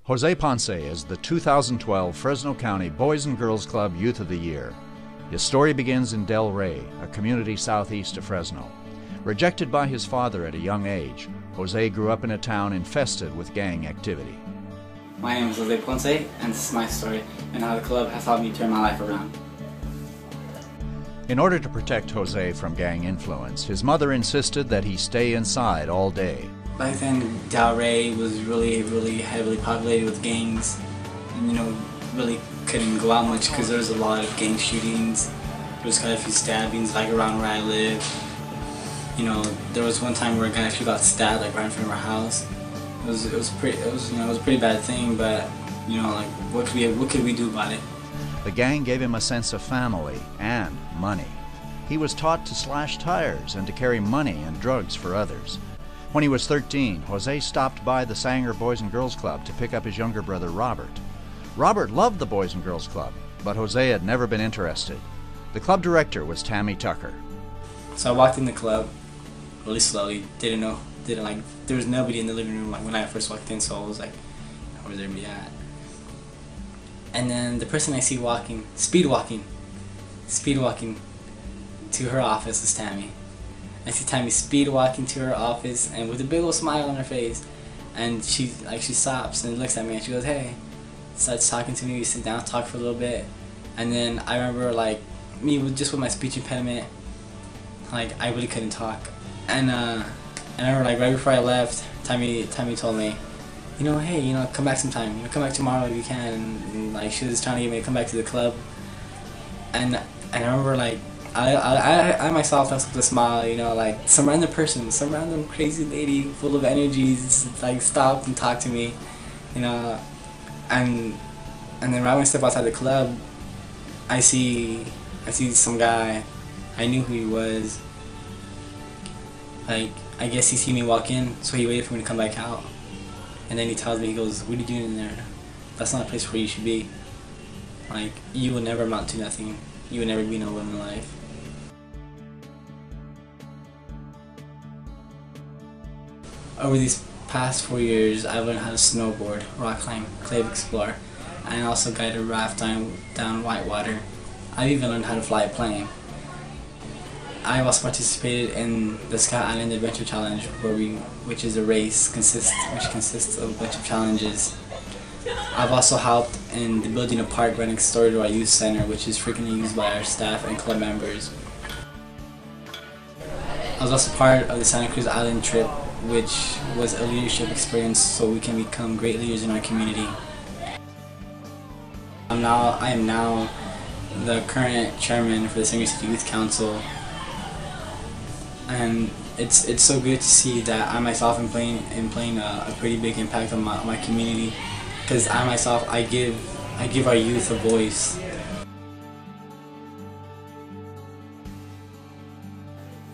Jose Ponce is the 2012 Fresno County Boys and Girls Club Youth of the Year. His story begins in Del Rey, a community southeast of Fresno. Rejected by his father at a young age, Jose grew up in a town infested with gang activity. My name is Jose Ponce, and this is my story and how the club has helped me turn my life around. In order to protect Jose from gang influence, his mother insisted that he stay inside all day. Back then, Del Rey was really heavily populated with gangs. And, really couldn't go out much because there was a lot of gang shootings. There was quite a few stabbings, like around where I live. There was one time where a guy actually got stabbed, like right in front of our house. It was a pretty bad thing, but what could we do about it? The gang gave him a sense of family and money. He was taught to slash tires and to carry money and drugs for others. When he was 13, Jose stopped by the Sanger Boys and Girls Club to pick up his younger brother Robert. Robert loved the Boys and Girls Club, but Jose had never been interested. The club director was Tammy Tucker. So I walked in the club really slowly, there was nobody in the living room when I first walked in, so I was like, where's everybody at? And then the person I see speed walking to her office is Tammy. I see Tammy speed walking to her office and with a big old smile on her face, and she stops and looks at me and she goes, "Hey," starts talking to me. We sit down, talk for a little bit, and then I remember me with my speech impediment, I really couldn't talk, and I remember right before I left, Tammy told me, hey, come back sometime, come back tomorrow if you can, and she was trying to get me to come back to the club, and I remember I myself with a smile, some random crazy lady full of energies stopped and talked to me, and then right when I step outside the club, I see some guy. I knew who he was. I guess he seen me walk in, so he waited for me to come back out. And then he tells me, he goes, "What are you doing in there? That's not a place where you should be. You will never amount to nothing. You will never be no one in life." Over these past 4 years, I've learned how to snowboard, rock climb, cave explore, and also guide a raft down Whitewater. I've even learned how to fly a plane. I've also participated in the Sky Island Adventure Challenge, which is a race which consists of a bunch of challenges. I've also helped in the building a park right next door to our youth center, which is frequently used by our staff and club members. I was also part of the Santa Cruz Island trip, which was a leadership experience so we can become great leaders in our community. I am now the current chairman for the Sanger City Youth Council, and it's so good to see that I myself am playing a pretty big impact on my community, because I give our youth a voice.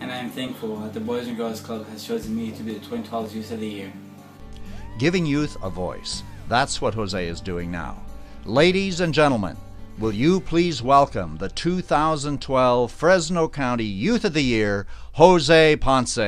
And I am thankful that the Boys and Girls Club has chosen me to be the 2012 Youth of the Year. Giving youth a voice. That's what Jose is doing now. Ladies and gentlemen, will you please welcome the 2012 Fresno County Youth of the Year, Jose Ponce.